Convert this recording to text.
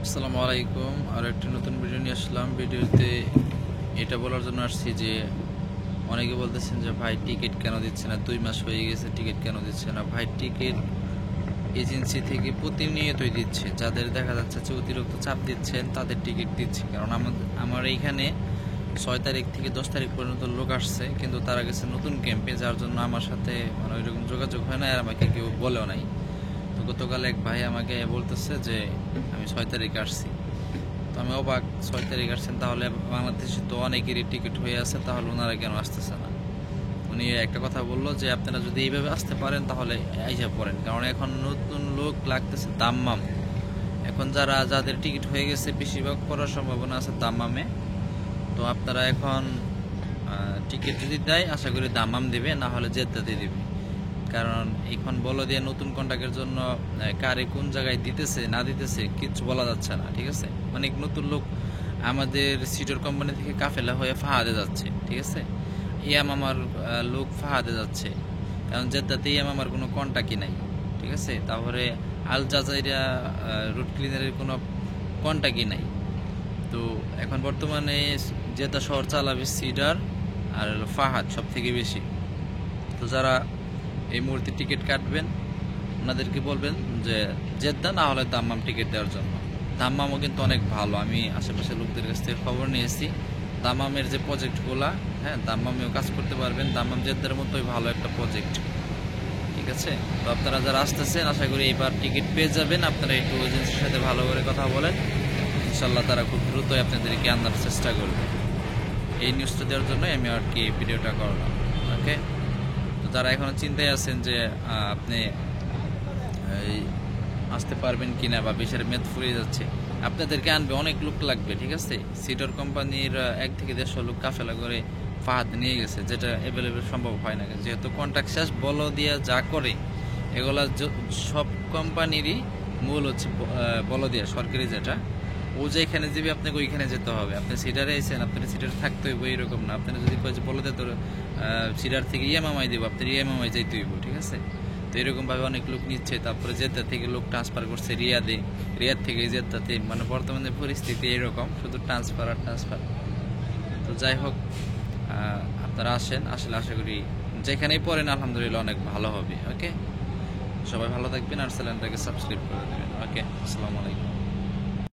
আসসালামু আলাইকুম। আর একটা নতুন ভিডিও নিয়ে আসলাম। ভিডিওতে এটা বলার জন্য আসছি যে অনেকে বলতেছেন যে ভাই টিকিট কেন দিচ্ছে না, 2 মাস হয়ে গেছে টিকিট কেন দিচ্ছে না। ভাই টিকিট এজেন্সি থেকে প্রতিনিয়তই দিচ্ছে, যাদের দেখা যাচ্ছে যে অতিরিক্ত চাপ দিচ্ছেন তাদের টিকিট দিচ্ছে। কারণ আমার এইখানে 6 তারিখ থেকে 10 তারিখ পর্যন্ত লোক আসছে, কিন্তু তারা গেছে নতুন ক্যাম্পে, যার জন্য আমার সাথে মানে ওইরকম যোগাযোগ হয় না, আর আমাকে কেউ বলেও নাই। তো গতকাল এক ভাই আমাকে বলতেছে যে আমি 6 তারিখে আসছি। তো আমি অবাক, 6 তারিখ আসছেন, তাহলে বাংলাদেশে তো অনেকেরই টিকিট হয়ে আছে, তাহলে ওনারা কেন আসতেছে না। উনি একটা কথা বললো যে আপনারা যদি এইভাবে আসতে পারেন তাহলে আইসা পড়েন, কারণ এখন নতুন লোক লাগতেছে দাম্মাম। এখন যাদের টিকিট হয়ে গেছে বেশিরভাগ পড়ার সম্ভাবনা আছে দাম্মামে। তো আপনারা এখন টিকিট যদি দেয় আশা করি দাম্মাম দেবে, না হলে জেদ্দাতে দিবে। কারণ এখন বলো দিয়ে নতুন কন্ট্রাক্টের জন্য কারে কোন জায়গায় দিতেছে না দিতেছে কিছু বলা যাচ্ছে না, ঠিক আছে। অনেক নতুন লোক আমাদের সিটোর কোম্পানি থেকে কাফেলা হয়ে ফাহাদে যাচ্ছে, ঠিক আছে। ইয়াম আমার লোক ফাহাদে যাচ্ছে, কারণ জেদ্দাতে ইয়াম আমার কোনো কন্ট্রাক্টই নাই, ঠিক আছে। তারপরে আল জাজাইরা রুট ক্লিনারের কোনো কন্ট্রাক্টই নাই। তো এখন বর্তমানে জেদ্দা শহর চালাবে সিডার আর ফাহাদ সব থেকে বেশি। তো যারা এই মুহূর্তে টিকিট কাটবেন ওনাদেরকে বলবেন যে জেদ্দা, না হলে দাম্মাম টিকিট দেওয়ার জন্য। দাম্মামও কিন্তু অনেক ভালো, আমি আশেপাশে লোকদের কাছ থেকে খবর নিয়েছি দাম্মামের যে প্রজেক্টগুলা, হ্যাঁ দাম্মামেও কাজ করতে পারবেন। দাম্মাম জেদ্দার মতোই ভালো একটা প্রজেক্ট, ঠিক আছে। তো আপনারা যারা আসতেছেন আশা করি এবার টিকিট পেয়ে যাবেন। আপনারা একটু এজেন্সির সাথে ভালো করে কথা বলেন, ইনশাল্লাহ তারা খুব দ্রুতই আপনাদেরকে আনার চেষ্টা করবে। এই নিউজটা দেওয়ার জন্য আমি আর কি ভিডিওটা করলাম, ওকে। তো যারা এখনো চিন্তায় আছেন যে আপনি আসতে পারবেন কিনা বা বিশাল মেয়াদ ফুরিয়ে যাচ্ছে, আপনাদেরকে আনবে, অনেক লোক লাগবে, ঠিক আছে। সিডর কোম্পানির 1 থেকে 150 লোক কাফেলা করে ফাহাদ নিয়ে গেছে, যেটা অ্যাভেলেবেল সম্ভব হয় না, যেহেতু কন্ট্রাক্ট শেষ বলো দিয়া যা করে এগুলা সব কোম্পানিরই মূল হচ্ছে বলো দিয়া সরকারি যেটা, ও যেখানে যাবে আপনাকে ওইখানে যেতে হবে। আপনি সিডারে এসেছেন, আপনার সিডার থাকতে হইব এরকম না। আপনারা যদি কয়ে যে বলো দিয়ে তোর সিডার থেকে ইএমআই দেবো, আপনার ইএমআই যাইতে হইব, ঠিক আছে। তো এরকমভাবে অনেক লোক নিচ্ছে। তারপরে জেদ্দা থেকে লোক ট্রান্সফার করছে রিয়াদে, রিয়াদ থেকে জেদ্দাতে, মানে বর্তমানে পরিস্থিতি এরকম, শুধু ট্রান্সফার আর ট্রান্সফার। তো যাই হোক, আপনারা আসেন, আসলে আশা করি যেখানেই পড়েন আলহামদুলিল্লাহ অনেক ভালো হবে, ওকে। সবাই ভালো থাকবেন আর চ্যানেলটাকে সাবস্ক্রাইব করে দেবেন, ওকে। আসসালামু আলাইকুম।